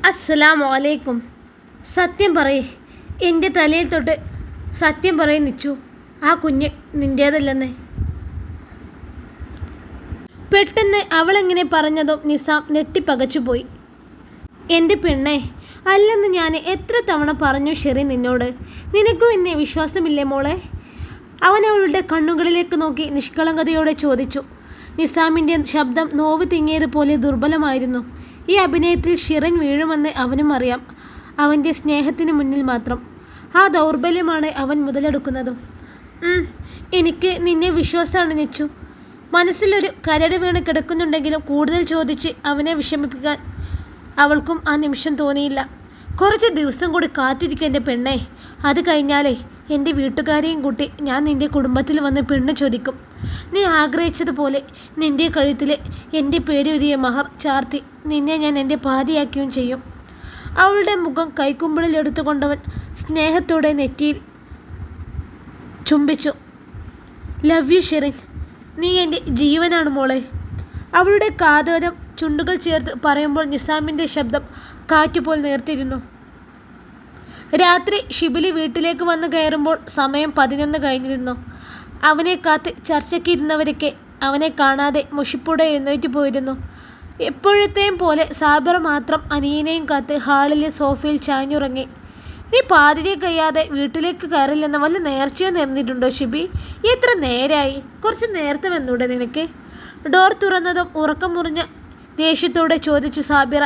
അസ്സലാമു അലൈക്കും. സത്യം പറയേ, എൻ്റെ തലയിൽ തൊട്ട് സത്യം പറയും നിച്ചു, ആ കുഞ്ഞ് നിൻ്റേതല്ലെന്ന്. പെട്ടെന്ന് അവളെങ്ങനെ പറഞ്ഞതും നിസാം നെട്ടിപ്പകച്ചുപോയി. എൻ്റെ പെണ്ണെ, അല്ലെന്ന് ഞാൻ എത്ര തവണ പറഞ്ഞു ശരി നിന്നോട്. നിനക്കും എന്നെ വിശ്വാസമില്ലേ മോളെ? അവൻ അവളുടെ കണ്ണുകളിലേക്ക് നോക്കി നിഷ്കളങ്കതയോടെ ചോദിച്ചു. നിസാമിൻ്റെ ശബ്ദം നോവ് തിങ്ങിയതുപോലെ ദുർബലമായിരുന്നു. ഈ അഭിനയത്തിൽ ഷിറിൻ വീഴുമെന്ന് അവനും അറിയാം. അവൻ്റെ സ്നേഹത്തിന് മുന്നിൽ മാത്രം ആ ദൗർബല്യമാണ് അവൻ മുതലെടുക്കുന്നതും. എനിക്ക് നിന്നെ വിശ്വാസമാണ് നിച്ചു. മനസ്സിലൊരു കരട് വീണ് കിടക്കുന്നുണ്ടെങ്കിലും കൂടുതൽ ചോദിച്ച് അവനെ വിഷമിപ്പിക്കാൻ അവൾക്കും ആ നിമിഷം തോന്നിയില്ല. കുറച്ച് ദിവസം കൂടി കാത്തിരിക്കുക പെണ്ണേ. അത് കഴിഞ്ഞാലേ എൻ്റെ വീട്ടുകാരെയും കൂട്ടി ഞാൻ നിൻ്റെ കുടുംബത്തിൽ വന്ന് പെണ്ണ് ചോദിക്കും. നീ ആഗ്രഹിച്ചതുപോലെ നിൻ്റെ കഴുത്തിൽ എൻ്റെ പേരെഴുതിയ മഹർ ചാർത്തി നിന്നെ ഞാൻ എൻ്റെ പാതിയാക്കുകയും ചെയ്യും. അവളുടെ മുഖം കൈക്കുമ്പിളിൽ എടുത്തുകൊണ്ടവൻ സ്നേഹത്തോടെ നെറ്റിയിൽ ചുംബിച്ചു. ലവ് യു ഷിറിൻ, നീ എൻ്റെ ജീവനാണ് മോളെ. അവളുടെ കാതോരം ചുണ്ടുകൾ ചേർത്ത് പറയുമ്പോൾ നിസാമിൻ്റെ ശബ്ദം കാറ്റുപോൽ നേർത്തിരുന്നു. രാത്രി ഷിബിലി വീട്ടിലേക്ക് വന്ന് കയറുമ്പോൾ സമയം 11 കഴിഞ്ഞിരുന്നു. അവനെ കാത്ത് ചർച്ചയ്ക്കിരുന്നവരൊക്കെ അവനെ കാണാതെ മുഷിപ്പോടെ എഴുന്നേറ്റ് പോയിരുന്നു. എപ്പോഴത്തെയും പോലെ സാബിറ മാത്രം അനിയനെയും കാത്ത് ഹാളിലെ സോഫയിൽ ചാഞ്ഞുറങ്ങി. നീ പാതിരെ കഴിയാതെ വീട്ടിലേക്ക് കയറില്ലെന്ന് വല്ല നേർച്ചയോ നേർന്നിട്ടുണ്ടോ ഷിബി? എത്ര നേരായി? കുറച്ച് നേരത്തെ വന്നൂടെ നിനക്ക്? ഡോർ തുറന്നതും ഉറക്കം മുറിഞ്ഞ ദേഷ്യത്തോടെ ചോദിച്ചു സാബിറ.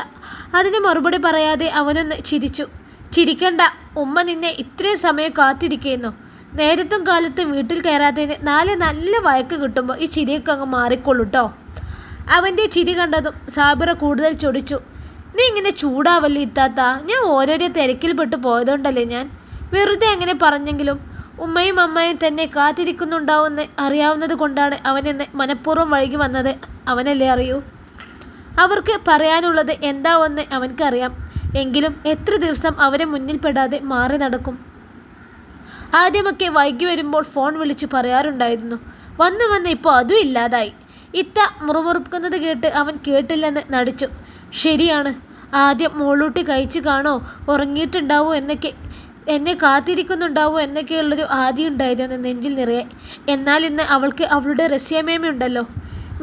അതിന് മറുപടി പറയാതെ അവനൊന്ന് ചിരിച്ചു. ചിരിക്കണ്ട, ഉമ്മ നിന്നെ ഇത്രയും സമയം കാത്തിരിക്കുന്നു. നേരത്തും കാലത്തും വീട്ടിൽ കയറാത്തതിന് 4 നല്ല വഴക്ക് കിട്ടുമ്പോൾ ഈ ചിരിയൊക്കെ അങ്ങ് മാറിക്കൊള്ളൂട്ടോ. അവൻ്റെ ചിരി കണ്ടതും സാബിറ കൂടുതൽ ചൊടിച്ചു. നീ ഇങ്ങനെ ചൂടാവല്ലേ ഇത്താത്ത, ഞാൻ ഓരോരോ തിരക്കിൽപ്പെട്ട് പോയതുകൊണ്ടല്ലേ. ഞാൻ വെറുതെ അങ്ങനെ പറഞ്ഞെങ്കിലും ഉമ്മയും അമ്മയും തന്നെ കാത്തിരിക്കുന്നുണ്ടാവുമെന്ന് അറിയാവുന്നത് കൊണ്ടാണ് അവനെന്ന് മനഃപൂർവ്വം വഴുകി വന്നത്. അവനല്ലേ അറിയൂ അവർക്ക് പറയാനുള്ളത് എന്താവെന്ന് അവൻക്കറിയാം. എങ്കിലും എത്ര ദിവസം അവരെ മുന്നിൽപ്പെടാതെ മാറി നടക്കും. ആദ്യമൊക്കെ വൈകി വരുമ്പോൾ ഫോൺ വിളിച്ച് പറയാറുണ്ടായിരുന്നു. വന്ന് ഇപ്പോൾ അതും ഇല്ലാതായി. ഇത്ത മുറുമുറുക്കുന്നത് കേട്ട് അവൻ കേട്ടില്ലെന്ന് നടിച്ചു. ശരിയാണ്, ആദ്യം മോളൂട്ടി കഴിച്ചു കാണോ, ഉറങ്ങിയിട്ടുണ്ടാവോ എന്നൊക്കെ, എന്നെ കാത്തിരിക്കുന്നുണ്ടാവോ എന്നൊക്കെയുള്ളൊരു ആദ്യം ഉണ്ടായിരുന്നു നെഞ്ചിൽ നിറയെ. എന്നാൽ ഇന്ന് അവൾക്ക് അവളുടെ റസ്യമേമയുണ്ടല്ലോ.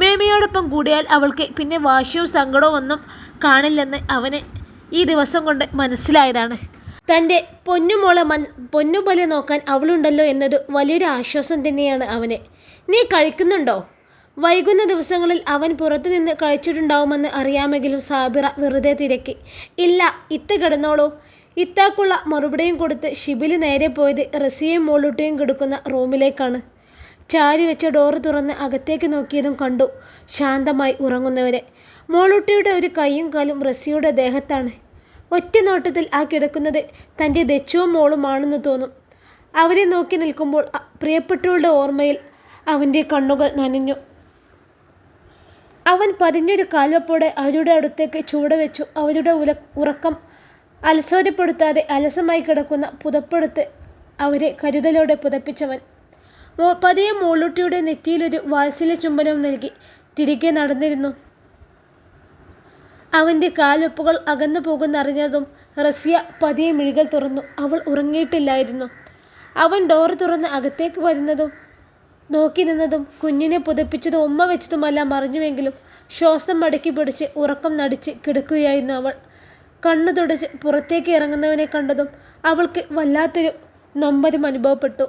മേമയോടൊപ്പം കൂടിയാൽ അവൾക്ക് പിന്നെ വാശിയോ സങ്കടമോ ഒന്നും കാണില്ലെന്ന് അവന് ഈ ദിവസം കൊണ്ട് മനസ്സിലായതാണ്. തൻ്റെ പൊന്നുമോളെ പൊന്നുപോലെ നോക്കാൻ അവളുണ്ടല്ലോ എന്നത് വലിയൊരു ആശ്വാസം തന്നെയാണ് അവന്. നീ കഴിക്കുന്നുണ്ടോ? വൈകുന്ന ദിവസങ്ങളിൽ അവൻ പുറത്തുനിന്ന് കഴിച്ചിട്ടുണ്ടാവുമെന്ന് അറിയാമെങ്കിലും സാബിറ വെറുതെ തിരക്കി. ഇല്ല, ഇത്ത കിടന്നോളൂ. ഇത്താക്കുള്ള മറുപടിയും കൊടുത്ത് ഷിബിലി നേരെ പോയത് റസിയയും മോളൂട്ടിയും കിടക്കുന്ന റൂമിലേക്കാണ്. ചാരി വെച്ച ഡോറ് തുറന്ന് അകത്തേക്ക് നോക്കിയതും കണ്ടു ശാന്തമായി ഉറങ്ങുന്നവരെ. മോളൂട്ടിയുടെ ഒരു കൈയും കാലും റസിയുടെ ദേഹത്താണ്. ഒറ്റ നോട്ടത്തിൽ ആ കിടക്കുന്നത് തൻ്റെ ദച്ചുവും മോളുമാണെന്ന് തോന്നും. അവരെ നോക്കി നിൽക്കുമ്പോൾ പ്രിയപ്പെട്ടവളുടെ ഓർമ്മയിൽ അവൻ്റെ കണ്ണുകൾ നനഞ്ഞു. അവൻ പതിഞ്ഞൊരു കാൽവപ്പോടെ അവരുടെ അടുത്തേക്ക് ചൂടുവെച്ചു. അവരുടെ ഉറക്കം അലസോരപ്പെടുത്താതെ അലസമായി കിടക്കുന്ന പുതപ്പെടുത്ത് അവരെ കരുതലോടെ പുതപ്പിച്ചവൻ പതിയെ മോളൂട്ടിയുടെ നെറ്റിയിലൊരു വാത്സല്യ ചുംബനവും നൽകി തിരികെ നടന്നിരുന്നു. അവൻ്റെ കാൽവെപ്പുകൾ അകന്നു പോകുന്നറിഞ്ഞതും റസിയ പതിയെ മിഴികൾ തുറന്നു. അവൾ ഉറങ്ങിയിട്ടില്ലായിരുന്നു. അവൻ ഡോറ് തുറന്ന് അകത്തേക്ക് വരുന്നതും നോക്കി നിന്നതും കുഞ്ഞിനെ പുതപ്പിച്ചതും ഉമ്മ വെച്ചതുമെല്ലാം അറിഞ്ഞുവെങ്കിലും ശ്വാസം മടക്കി പിടിച്ച് ഉറക്കം നടിച്ച് കിടക്കുകയായിരുന്നു അവൾ. കണ്ണു തുടച്ച് പുറത്തേക്ക് ഇറങ്ങുന്നവനെ കണ്ടതും അവൾക്ക് വല്ലാത്തൊരു നൊമ്പരം അനുഭവപ്പെട്ടു.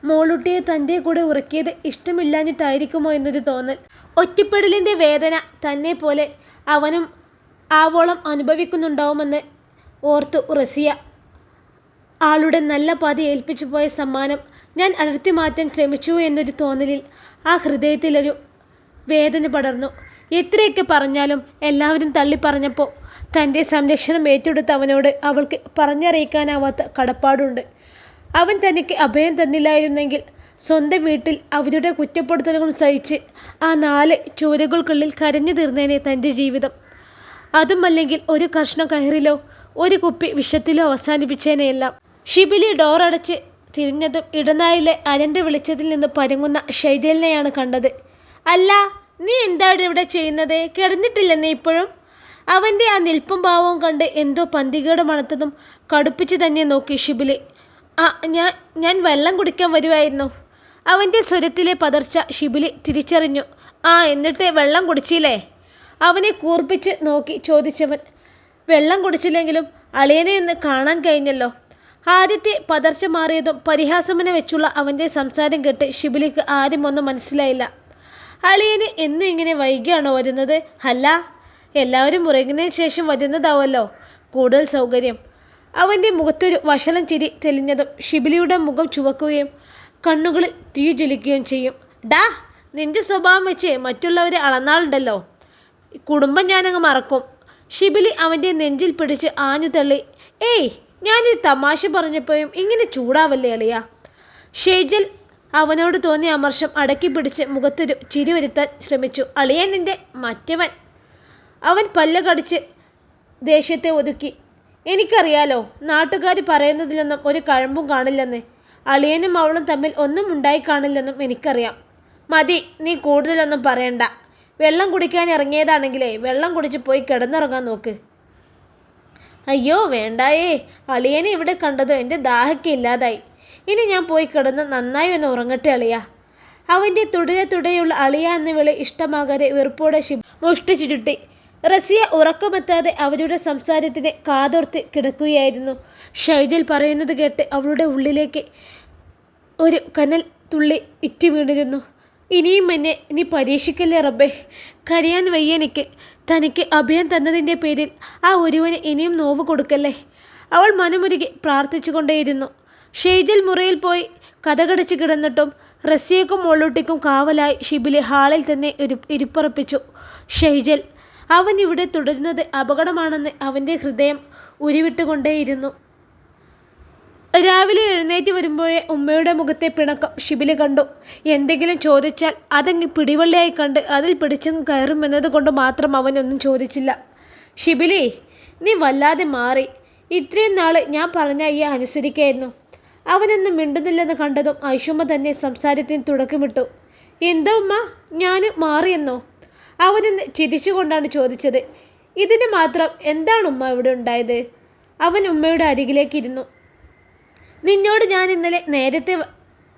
മോളൂട്ടിയെ തൻ്റെ കൂടെ ഉറക്കിയത് ഇഷ്ടമില്ലാഞ്ഞിട്ടായിരിക്കുമോ എന്നൊരു തോന്നൽ. ഒറ്റപ്പെടലിൻ്റെ വേദന തന്നെ പോലെ അവനും ആവോളം അനുഭവിക്കുന്നുണ്ടാവുമെന്ന് ഓർത്തു റസിയ. ആളുടെ നല്ല പാതി ഏൽപ്പിച്ചു പോയ സമ്മാനം ഞാൻ അടർത്തി മാറ്റാൻ ശ്രമിച്ചു എന്നൊരു തോന്നലിൽ ആ ഹൃദയത്തിലൊരു വേദന പടർന്നു. എത്രയൊക്കെ പറഞ്ഞാലും എല്ലാവരും തള്ളിപ്പറഞ്ഞപ്പോൾ തൻ്റെ സംരക്ഷണം ഏറ്റെടുത്ത അവനോട് അവൾക്ക് പറഞ്ഞറിയിക്കാനാവാത്ത കടപ്പാടുണ്ട്. അവൻ തനിക്ക് അഭയം തന്നില്ലായിരുന്നെങ്കിൽ സ്വന്തം വീട്ടിൽ അവരുടെ കുറ്റപ്പെടുത്തലുകൾ സഹിച്ച് ആ 4 ചുവരുകൾക്കുള്ളിൽ കരഞ്ഞു തീർന്നേനെ തൻ്റെ ജീവിതം. അതുമല്ലെങ്കിൽ ഒരു കഷ്ണം കയറിലോ ഒരു കുപ്പി വിഷത്തിലോ അവസാനിപ്പിച്ചേനെയെല്ലാം. ഷിബിലി ഡോറടച്ച് തിരിഞ്ഞതും ഇടനായിലെ അരണ്ട് വെളിച്ചത്തിൽ നിന്ന് പരുങ്ങുന്ന ഷൈജലിനെയാണ് കണ്ടത്. അല്ല, നീ എന്താണ് ഇവിടെ ചെയ്യുന്നത്? കിടന്നിട്ടില്ലെന്നേ ഇപ്പോഴും? അവൻ്റെ ആ നിൽപ്പും ഭാവവും കണ്ട് എന്തോ പന്തികേട് മണത്തതും കടുപ്പിച്ച് തന്നെ നോക്കി ഷിബിലി. ആ ഞാൻ വെള്ളം കുടിക്കാൻ വരുമായിരുന്നു. അവൻ്റെ സ്വരത്തിലെ പതർച്ച ഷിബിലി തിരിച്ചറിഞ്ഞു. ആ എന്നിട്ട് വെള്ളം കുടിച്ചില്ലേ? അവനെ കൂർപ്പിച്ച് നോക്കി ചോദിച്ചവൻ. വെള്ളം കുടിച്ചില്ലെങ്കിലും അളിയനെ ഒന്ന് കാണാൻ കഴിഞ്ഞല്ലോ. ആദ്യത്തെ പതർച്ച മാറിയതും പരിഹാസമനെ വെച്ചുള്ള അവൻ്റെ സംസാരം കേട്ട് ഷിബിലിക്ക് ആദ്യമൊന്നും മനസ്സിലായില്ല. അളിയന് എന്നും ഇങ്ങനെ വൈകിയാണോ വരുന്നത്? അല്ല, എല്ലാവരും ഉറങ്ങുന്നതിന് ശേഷം വരുന്നതാവല്ലോ കൂടുതൽ സൗകര്യം. അവൻ്റെ മുഖത്തൊരു വഷളം ചിരി തെളിഞ്ഞതും ഷിബിലിയുടെ മുഖം ചുവക്കുകയും കണ്ണുകളിൽ തീ ജ്വലിക്കുകയും ചെയ്യും. ഡാ, നിന്റെ സ്വഭാവം വെച്ച് മറ്റുള്ളവരെ അളന്നാളുണ്ടല്ലോ. കുടുംബം ഞാനങ്ങ് മറക്കും. ഷിബിലി അവൻ്റെ നെഞ്ചിൽ പിടിച്ച് ആഞ്ഞു തള്ളി. ഏയ്, ഞാനൊരു തമാശ പറഞ്ഞപ്പോഴും ഇങ്ങനെ ചൂടാവല്ലേ അളിയ. ഷേജൽ അവനോട് തോന്നിയ അമർഷം അടക്കി പിടിച്ച് മുഖത്തൊരു ചിരി വരുത്താൻ ശ്രമിച്ചു. അളിയൻ നിന്റെ മറ്റവൻ. അവൻ പല്ല് കടിച്ച് ദേഷ്യത്തെ ഒതുക്കി. എനിക്കറിയാലോ, നാട്ടുകാർ പറയുന്നതിലൊന്നും ഒരു കഴമ്പും കാണില്ലെന്ന്. അളിയനും അവളും തമ്മിൽ ഒന്നും ഉണ്ടായി കാണില്ലെന്നും എനിക്കറിയാം. മതി, നീ കൂടുതലൊന്നും പറയണ്ട. വെള്ളം കുടിക്കാൻ ഇറങ്ങിയതാണെങ്കിലേ വെള്ളം കുടിച്ച് പോയി കിടന്നിറങ്ങാൻ നോക്ക്. അയ്യോ വേണ്ടായേ, അളിയനെ ഇവിടെ കണ്ടതോ എൻ്റെ ദാഹയ്ക്ക് ഇല്ലാതായി. ഇനി ഞാൻ പോയി കിടന്ന് നന്നായി ഒന്ന് ഉറങ്ങട്ടെ അളിയ. അവൻ്റെ തുടരെയുള്ള അളിയ എന്ന വിളി ഇഷ്ടമാകാതെ വെറുപ്പോടെ മുഷ്ടി ചുരുട്ടി. റസിയ ഉറക്കമെത്താതെ അവരുടെ സംസാരത്തിന് കാതോർത്ത് കിടക്കുകയായിരുന്നു. ഷൈജൽ പറയുന്നത് കേട്ട് അവളുടെ ഉള്ളിലേക്ക് ഒരു കനൽ തുള്ളി ഇറ്റി വീണിരുന്നു. ഇനിയും എന്നെ നീ പരീക്ഷിക്കല്ലേ റബ്ബേ. കരയാൻ വയ്യെനിക്ക്. തനിക്ക് അഭയം തന്നതിൻ്റെ പേരിൽ ആ ഒരുവന് ഇനിയും നോവ് കൊടുക്കല്ലേ. അവൾ മനമുരുകി പ്രാർത്ഥിച്ചു കൊണ്ടേയിരുന്നു. ഷെയ്ജൽ മുറിയിൽ പോയി കഥകടിച്ച് കിടന്നിട്ടും റസിയക്കും മോളൂട്ടിക്കും കാവലായി ഷിബിലി ഹാളിൽ തന്നെ ഇരിപ്പുറപ്പിച്ചു. ഷെയ്ജൽ അവൻ ഇവിടെ തുടരുന്നത് അപകടമാണെന്ന് അവൻ്റെ ഹൃദയം ഉരുവിട്ടുകൊണ്ടേയിരുന്നു. രാവിലെ എഴുന്നേറ്റ് വരുമ്പോഴേ ഉമ്മയുടെ മുഖത്തെ പിണക്കം ഷിബിലി കണ്ടു. എന്തെങ്കിലും ചോദിച്ചാൽ അതങ്ങ് പിടിവള്ളിയായി കണ്ട് അതിൽ പിടിച്ചങ്ങ് കയറുമെന്നത് കൊണ്ട് മാത്രം അവനൊന്നും ചോദിച്ചില്ല. ഷിബിലി, നീ വല്ലാതെ മാറി. ഇത്രയും നാൾ ഞാൻ പറഞ്ഞ ഈ അനുസരിക്കായിരുന്നു. അവനൊന്നും മിണ്ടുന്നില്ലെന്ന് കണ്ടതും ഐഷുമ്മ തന്നെ സംസാരത്തിന് തുടക്കമിട്ടു. എന്താ ഉമ്മ, ഞാൻ മാറിയെന്നോ? അവനൊന്ന് ചിരിച്ചുകൊണ്ടാണ് ചോദിച്ചത്. ഇതിന് മാത്രം എന്താണ് ഉമ്മ ഇവിടെ ഉണ്ടായത്? അവൻ ഉമ്മയുടെ അരികിലേക്കിരുന്നു. നിന്നോട് ഞാൻ ഇന്നലെ നേരത്തെ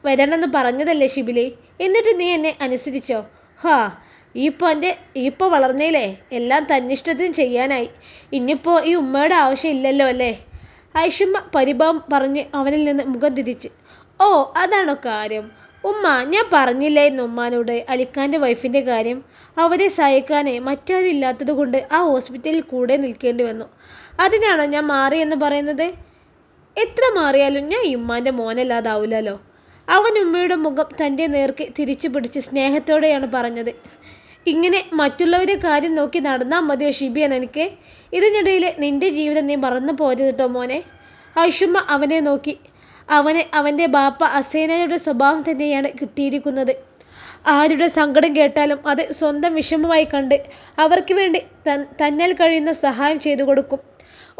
വരണമെന്ന് പറഞ്ഞതല്ലേ ഷിബിലി, എന്നിട്ട് നീ എന്നെ അനുസരിച്ചോ? ഹാ, ഇപ്പോൾ വളർന്നേലേ, എല്ലാം തന്നിഷ്ടത്തിന് ചെയ്യാനായി. ഇനിയിപ്പോൾ ഈ ഉമ്മയുടെ ആവശ്യം ഇല്ലല്ലോ അല്ലേ? ഐഷുമ്മ പരിഭവം പറഞ്ഞ് അവനിൽ നിന്ന് മുഖം തിരിച്ച്. ഓ, അതാണോ കാര്യം? ഉമ്മ, ഞാൻ പറഞ്ഞില്ലായിരുന്നു ഉമ്മാനോട് അലിഖാൻ്റെ വൈഫിൻ്റെ കാര്യം. അവരെ സഹായിക്കാനേ മറ്റാരും ഇല്ലാത്തത് കൊണ്ട് ആ ഹോസ്പിറ്റലിൽ കൂടെ നിൽക്കേണ്ടി വന്നു. അതിനാണോ ഞാൻ മാറിയെന്ന് പറയുന്നത്? എത്ര മാറിയാലും ഞാൻ ഉമ്മാൻ്റെ മോനല്ലാതാവില്ലല്ലോ. അവൻ ഉമ്മയുടെ മുഖം തൻ്റെ നേർക്ക് തിരിച്ചു പിടിച്ച് സ്നേഹത്തോടെയാണ് പറഞ്ഞത്. ഇങ്ങനെ മറ്റുള്ളവരുടെ കാര്യം നോക്കി നടന്നാൽ മതിയോ ഷിബിയൻ എനിക്ക്? ഇതിനിടയിൽ നിൻ്റെ ജീവിതം നീ മറന്നു പോരുത് കേട്ടോ മോനെ. ഐഷുമ്മ അവനെ നോക്കി. അവൻ്റെ ബാപ്പ അസേനയുടെ സ്വഭാവം തന്നെയാണ് കിട്ടിയിരിക്കുന്നത്. ആരുടെ സങ്കടം കേട്ടാലും അത് സ്വന്തം വിഷമമായി കണ്ട് അവർക്ക് വേണ്ടി തന്നാൽ കഴിയുന്ന സഹായം ചെയ്തു കൊടുക്കും.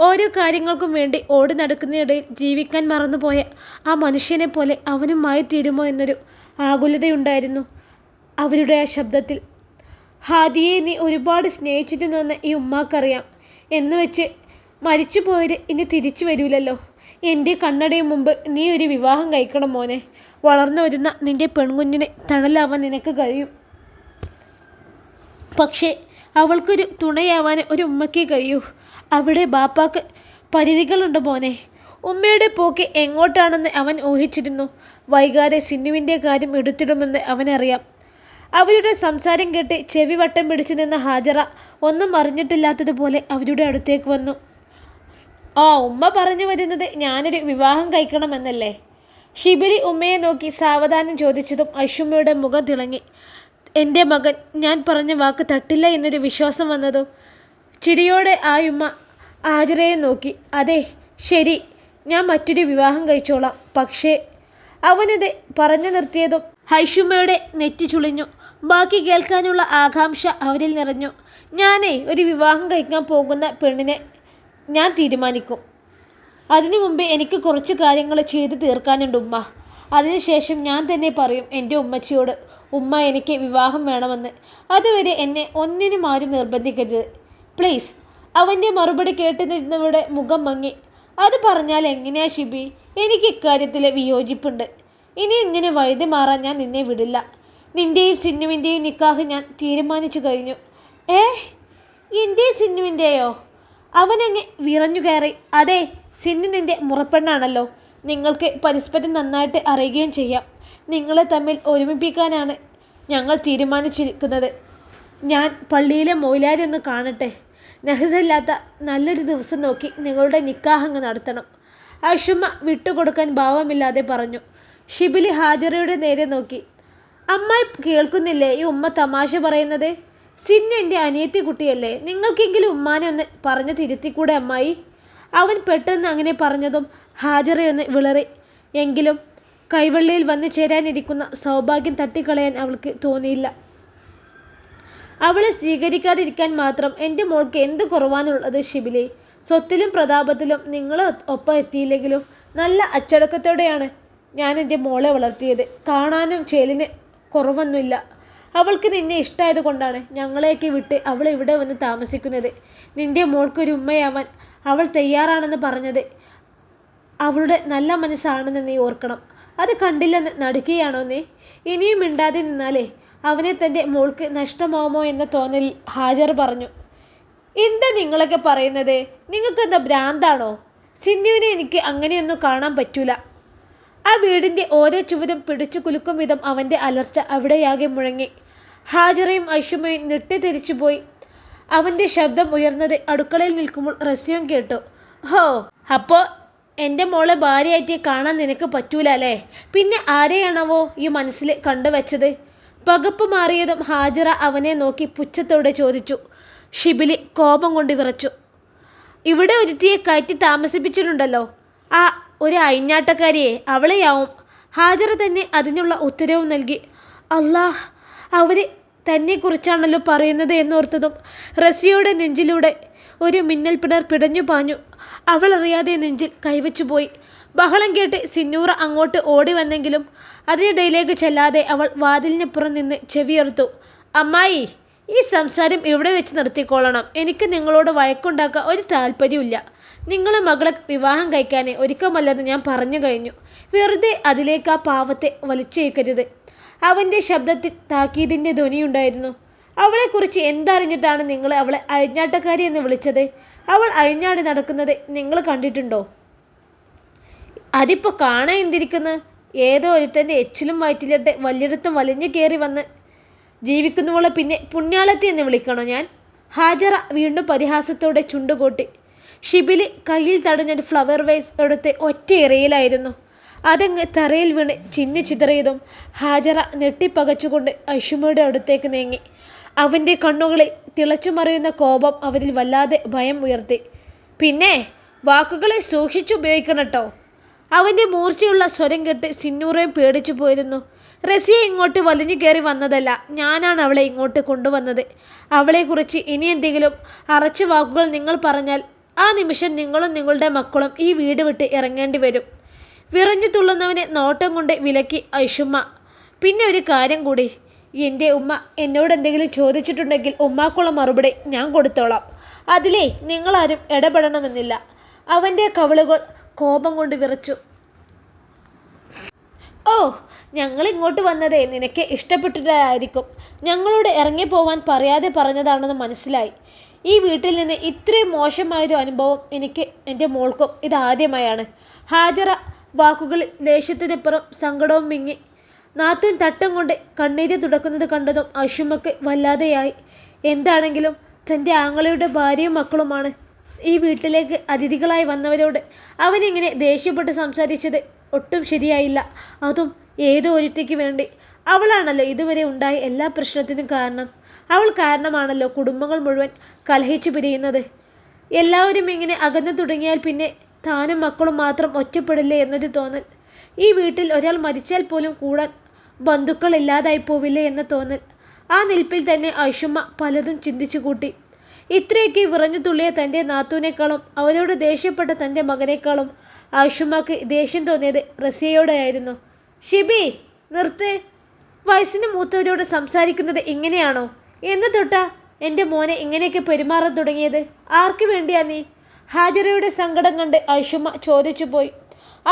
ഓരോ കാര്യങ്ങൾക്കും വേണ്ടി ഓടി നടക്കുന്നതിനിടയിൽ ജീവിക്കാൻ മറന്നുപോയ ആ മനുഷ്യനെ പോലെ അവനുമായി തീരുമോ എന്നൊരു ആകുലതയുണ്ടായിരുന്നു അവരുടെ ആ ശബ്ദത്തിൽ. ഹാദിയെ നീ ഒരുപാട് സ്നേഹിച്ചിട്ടുണ്ടെന്ന് ഈ ഉമ്മാക്കറിയാം. എന്ന് വെച്ച് മരിച്ചു പോയത് ഇനി തിരിച്ചു വരൂലല്ലോ. എൻ്റെ കണ്ണടയും മുമ്പ് നീ ഒരു വിവാഹം കഴിക്കണം മോനെ. വളർന്നു വരുന്ന നിൻ്റെ പെൺകുഞ്ഞിനെ തണലാവാൻ നിനക്ക് കഴിയും. പക്ഷേ അവൾക്കൊരു തുണയാവാൻ ഒരു ഉമ്മയ്ക്ക് കഴിയൂ. അവിടെ ബാപ്പാക്ക് പരിധികളുണ്ട് മോനെ. ഉമ്മയുടെ പോക്ക് എങ്ങോട്ടാണെന്ന് അവൻ ഊഹിച്ചിരുന്നു. വൈകാതെ സിന്നുവിൻ്റെ കാര്യം എടുത്തിടുമെന്ന് അവനറിയാം. അവരുടെ സംസാരം കേട്ട് ചെവി വട്ടം പിടിച്ചു നിന്ന ഹാജറ ഒന്നും അറിഞ്ഞിട്ടില്ലാത്തതുപോലെ അവരുടെ അടുത്തേക്ക് വന്നു. ആ, ഉമ്മ പറഞ്ഞു വരുന്നത് ഞാനൊരു വിവാഹം കഴിക്കണമെന്നല്ലേ? ഷിബിലി ഉമ്മയെ നോക്കി സാവധാനം ചോദിച്ചതും ഐഷുമ്മയുടെ മുഖം തിളങ്ങി. എൻ്റെ മകൻ ഞാൻ പറഞ്ഞ വാക്ക് തട്ടില്ല എന്നൊരു വിശ്വാസം വന്നതും ചിരിയോടെ ആ ഉമ്മ ഹാജറയെ നോക്കി. അതെ ശരി, ഞാൻ മറ്റൊരു വിവാഹം കഴിച്ചോളാം. പക്ഷേ അവനത് പറഞ്ഞു നിർത്തിയതും ഐഷുമ്മയുടെ നെറ്റി ചുളിഞ്ഞു. ബാക്കി കേൾക്കാനുള്ള ആകാംക്ഷ അവരിൽ നിറഞ്ഞു. ഞാനേ ഒരു വിവാഹം കഴിക്കാൻ പോകുന്ന പെണ്ണിനെ ഞാൻ തീരുമാനിക്കും. അതിനു മുമ്പേ എനിക്ക് കുറച്ച് കാര്യങ്ങൾ ചെയ്ത് തീർക്കാനുണ്ട് ഉമ്മ. അതിനുശേഷം ഞാൻ തന്നെ പറയും എൻ്റെ ഉമ്മച്ചിയോട് ഉമ്മ എനിക്ക് വിവാഹം വേണമെന്ന്. അതുവരെ എന്നെ ഒന്നിനും ആരും നിർബന്ധിക്കരുത് പ്ലീസ്. അവൻ്റെ മറുപടി കേട്ട് നിന്നവരുടെ മുഖം മങ്ങി. അത് പറഞ്ഞാൽ എങ്ങനെയാ ഷിബി? എനിക്ക് ഇക്കാര്യത്തിൽ വിയോജിപ്പുണ്ട്. ഇനി ഇങ്ങനെ വഴുതി മാറാൻ ഞാൻ നിന്നെ വിടില്ല. നിൻ്റെയും സിന്നുവിൻ്റെയും നിക്കാഹ് ഞാൻ തീരുമാനിച്ചു കഴിഞ്ഞു. ഏ, എൻ്റെയും സിന്നുവിൻ്റെയോ? അവനങ്ങ് വിറഞ്ഞു കയറി. അതെ, സിന്നു നിൻ്റെ മുറപ്പെണ്ണാണല്ലോ. നിങ്ങൾക്ക് പരസ്പരം നന്നായിട്ട് അറിയുകയും ചെയ്യാം. നിങ്ങളെ തമ്മിൽ ഒരുമിപ്പിക്കാനാണ് ഞങ്ങൾ തീരുമാനിച്ചിരിക്കുന്നത്. ഞാൻ പള്ളിയിലെ മൗലാരി ഒന്ന് കാണട്ടെ. നഹ്സല്ലാത്ത നല്ലൊരു ദിവസം നോക്കി നിങ്ങളുടെ നിക്കാഹ് നടത്തണം. അഷുമ വിട്ടുകൊടുക്കാൻ ഭാവമില്ലാതെ പറഞ്ഞു. ഷിബിലി ഹാജറയുടെ നേരെ നോക്കി. അമ്മായി കേൾക്കുന്നില്ലേ ഈ ഉമ്മ തമാശ പറയുന്നത്? സിന്നു എൻ്റെ അനിയത്തി കുട്ടിയല്ലേ? നിങ്ങൾക്കെങ്കിലും ഉമ്മാനെ ഒന്ന് പറഞ്ഞ് തിരുത്തിക്കൂടെ അമ്മായി? അവൻ പെട്ടെന്ന് അങ്ങനെ പറഞ്ഞതും ഹാജറയൊന്ന് വിളറി. എങ്കിലും കൈവെള്ളിയിൽ വന്നു ചേരാനിരിക്കുന്ന സൗഭാഗ്യം തട്ടിക്കളയാൻ അവൾക്ക് തോന്നിയില്ല. അവളെ സ്വീകരിക്കാതിരിക്കാൻ മാത്രം എൻ്റെ മോൾക്ക് എന്ത് കുറവാനുള്ളത് ഷിബിലി? സ്വത്തിലും പ്രതാപത്തിലും നിങ്ങൾ ഒപ്പം എത്തിയില്ലെങ്കിലും നല്ല അച്ചടക്കത്തോടെയാണ് ഞാൻ എൻ്റെ മോളെ വളർത്തിയത്. കാണാനും ചേലിന് കുറവൊന്നുമില്ല. അവൾക്ക് നിന്നെ ഇഷ്ടമായത് കൊണ്ടാണ് ഞങ്ങളെയൊക്കെ വിട്ട് അവൾ ഇവിടെ വന്ന് താമസിക്കുന്നത്. നിൻ്റെ മോൾക്കൊരു ഉമ്മയാവാൻ അവൾ തയ്യാറാണെന്ന് പറഞ്ഞത് അവളുടെ നല്ല മനസ്സാണെന്ന് നീ ഓർക്കണം. അത് കണ്ടില്ലെന്ന് നടുക്കുകയാണോ നീ? ഇനിയും മിണ്ടാതെ നിന്നാലേ അവനെ തൻ്റെ മോൾക്ക് നഷ്ടമാവുമോ എന്ന തോന്നലിൽ ഹാജർ പറഞ്ഞു. എന്താ നിങ്ങളൊക്കെ പറയുന്നത്? നിങ്ങൾക്കെന്താ ഭ്രാന്താണോ? സിന്നുവിനെ എനിക്ക് അങ്ങനെയൊന്നും കാണാൻ പറ്റൂല. ആ വീടിൻ്റെ ഓരോ ചുവരും പിടിച്ചു കുലുക്കും വിധം അവൻ്റെ അലർച്ച അവിടെയാകെ മുഴങ്ങി. ഹാജറയും ഐഷുമയും ഞെട്ടിത്തിരിച്ചുപോയി. അവൻ്റെ ശബ്ദം ഉയർന്നത് അടുക്കളയിൽ നിൽക്കുമ്പോൾ റസ്യം കേട്ടു. ഹോ, അപ്പോൾ എൻ്റെ മോളെ ഭാര്യയായിട്ട് കാണാൻ നിനക്ക് പറ്റൂല അല്ലേ? പിന്നെ ആരെയാണവോ ഈ മനസ്സിൽ കണ്ടുവച്ചത്? പകപ്പ് മാറിയതും ഹാജറ അവനെ നോക്കി പുച്ഛത്തോടെ ചോദിച്ചു. ഷിബിലി കോപം കൊണ്ട് വിറച്ചു. ഇവിടെ ഒരുത്തിയെ കയറ്റി താമസിപ്പിച്ചിട്ടുണ്ടല്ലോ, ആ ഒരു അയിഞ്ഞാട്ടക്കാരിയെ, അവളെയാവും. ഹാജറ തന്നെ അതിനുള്ള ഉത്തരവും നൽകി. അല്ലാഹ്, അവർ തന്നെക്കുറിച്ചാണല്ലോ പറയുന്നത് എന്നോർത്തതും റസിയയുടെ നെഞ്ചിലൂടെ ഒരു മിന്നൽ പിണർ പിടഞ്ഞു പാഞ്ഞു. അവൾ അറിയാതെ നെഞ്ചിൽ കൈവച്ചുപോയി. ബഹളം കേട്ട് സിന്നൂറ അങ്ങോട്ട് ഓടി വന്നെങ്കിലും അതിനിടയിലേക്ക് ചെല്ലാതെ അവൾ വാതിലിനപ്പുറം നിന്ന് ചെവിയെറുത്തു. അമ്മായി, ഈ സംസാരം ഇവിടെ വെച്ച് നിർത്തിക്കൊള്ളണം. എനിക്ക് നിങ്ങളോട് വഴക്കുണ്ടാക്കാൻ ഒരു താല്പര്യമില്ല. നിങ്ങളെ മകളെ വിവാഹം കഴിക്കാനേ ഒരുക്കമല്ലെന്ന് ഞാൻ പറഞ്ഞു കഴിഞ്ഞു. വെറുതെ അതിലേക്ക് ആ പാവത്തെ വലിച്ചേക്കരുത്. അവൻ്റെ ശബ്ദത്തിൽ താക്കീതിൻ്റെ ധ്വനിയുണ്ടായിരുന്നു. അവളെക്കുറിച്ച് എന്തറിഞ്ഞിട്ടാണ് നിങ്ങൾ അവളെ അഴിഞ്ഞാട്ടക്കാരി എന്ന് വിളിച്ചത്? അവൾ അഴിഞ്ഞാടി നടക്കുന്നത് നിങ്ങൾ കണ്ടിട്ടുണ്ടോ? അതിപ്പോൾ കാണാൻ എന്തിരിക്കുന്നു? ഏതോ ഒരുത്തൻ്റെ എച്ചിലും വയറ്റിലിട്ട് വലിയിടത്തും വലിഞ്ഞു കയറി വന്ന് ജീവിക്കുന്നവളെ പിന്നെ പുണ്യാളത്തി എന്ന് വിളിക്കണോ ഞാൻ? ഹാജറ വീണ്ടും പരിഹാസത്തോടെ ചുണ്ടുകൂട്ടി. ഷിബിലി കയ്യിൽ തടഞ്ഞൊരു ഫ്ലവർ വേസ് എടുത്ത് ഒറ്റ എറിയിലായിരുന്നു. അതങ്ങ് തറയിൽ വീണ് ചിന്നി ചിതറിയതും ഹാജറ ഞെട്ടിപ്പകച്ചുകൊണ്ട് ഐഷുമയുടെ അടുത്തേക്ക് നീങ്ങി. അവൻ്റെ കണ്ണുകളിൽ തിളച്ചുമറിയുന്ന കോപം അവരിൽ വല്ലാതെ ഭയം ഉയർത്തി. പിന്നെ വാക്കുകളെ സൂക്ഷിച്ചുപയോഗിക്കണം കേട്ടോ. അവൻ്റെ മൂർച്ചയുള്ള സ്വരം കേട്ട് സിന്നൂറയും പേടിച്ചു പോയിരുന്നു. റസിയ ഇങ്ങോട്ട് വലിഞ്ഞു കയറി വന്നതല്ല, ഞാനാണ് അവളെ ഇങ്ങോട്ട് കൊണ്ടുവന്നത്. അവളെക്കുറിച്ച് ഇനി എന്തെങ്കിലും അറച്ച വാക്കുകൾ നിങ്ങൾ പറഞ്ഞാൽ ആ നിമിഷം നിങ്ങളും നിങ്ങളുടെ മക്കളും ഈ വീട് വിട്ട് ഇറങ്ങേണ്ടി വരും. വിറഞ്ഞു തുള്ളുന്നവനെ നോട്ടം കൊണ്ട് വിലക്കി ഐഷുമ്മ. പിന്നെ ഒരു കാര്യം കൂടി, എൻ്റെ ഉമ്മ എന്നോട് എന്തെങ്കിലും ചോദിച്ചിട്ടുണ്ടെങ്കിൽ ഉമ്മാക്കുള്ള മറുപടി ഞാൻ കൊടുത്തോളാം. അതിലേ നിങ്ങളാരും ഇടപെടണമെന്നില്ല. അവൻ്റെ കവിളുകൾ കോപം കൊണ്ട് വിറച്ചു. ഓ, ഞങ്ങളിങ്ങോട്ട് വന്നതേ നിനക്ക് ഇഷ്ടപ്പെട്ടിട്ടായിരിക്കും. ഞങ്ങളോട് ഇറങ്ങിപ്പോവാൻ പറയാതെ പറഞ്ഞതാണെന്ന് മനസ്സിലായി. ഈ വീട്ടിൽ നിന്ന് ഇത്രയും മോശമായൊരു അനുഭവം എനിക്ക് എൻ്റെ മോൾക്കും ഇതാദ്യമായാണ്. ഹാജറ വാക്കുകളിൽ ദേഷ്യത്തിനപ്പുറം സങ്കടവും മിങ്ങി. നാത്തൂൻ തട്ടം കൊണ്ട് കണ്ണീര് തുടക്കുന്നത് കണ്ടതും അഷുമക്ക് വല്ലാതെയായി. എന്താണെങ്കിലും തൻ്റെ ആങ്ങളയുടെ ഭാര്യയും മക്കളുമാണ്. ഈ വീട്ടിലേക്ക് അതിഥികളായി വന്നവരോട് അവനിങ്ങനെ ദേഷ്യപ്പെട്ട് സംസാരിച്ചത് ഒട്ടും ശരിയായില്ല. അതും ഏതോ ഒരുത്തിക്ക് വേണ്ടി. അവളാണല്ലോ ഇതുവരെ ഉണ്ടായ എല്ലാ പ്രശ്നത്തിനും കാരണം. അവൾ കാരണമാണല്ലോ കുടുംബങ്ങൾ മുഴുവൻ കലഹിച്ചു പിരിയുന്നത്. എല്ലാവരും ഇങ്ങനെ അകന്നു തുടങ്ങിയാൽ പിന്നെ താനും മക്കളും മാത്രം ഒറ്റപ്പെടില്ലേ എന്നൊരു തോന്നൽ. ഈ വീട്ടിൽ ഒരാൾ മരിച്ചാൽ പോലും കൂടാൻ ബന്ധുക്കൾ ഇല്ലാതായി പോവില്ലേ എന്ന തോന്നൽ. ആ നിൽപ്പിൽ തന്നെ ഐഷുമ്മ പലതും ചിന്തിച്ചു കൂട്ടി. ഇത്രയൊക്കെ വിറഞ്ഞു തുള്ളിയ തൻ്റെ നാത്തൂനേക്കാളും അവരോട് ദേഷ്യപ്പെട്ട തൻ്റെ മകനേക്കാളും ഐഷുമ്മക്ക് ദേഷ്യം തോന്നിയത് റസിയയോടായിരുന്നു. ഷിബി, നിർത്ത്. വയസ്സിന് മൂത്തവരോട് സംസാരിക്കുന്നത് ഇങ്ങനെയാണോ? എന്ന് തൊട്ടാ എൻ്റെ മോനെ ഇങ്ങനെയൊക്കെ പെരുമാറാൻ തുടങ്ങിയത്? ആർക്ക് വേണ്ടിയാ നീ? ഹാജറയുടെ സങ്കടം കണ്ട് ഐഷുമ്മ ചോദിച്ചു പോയി.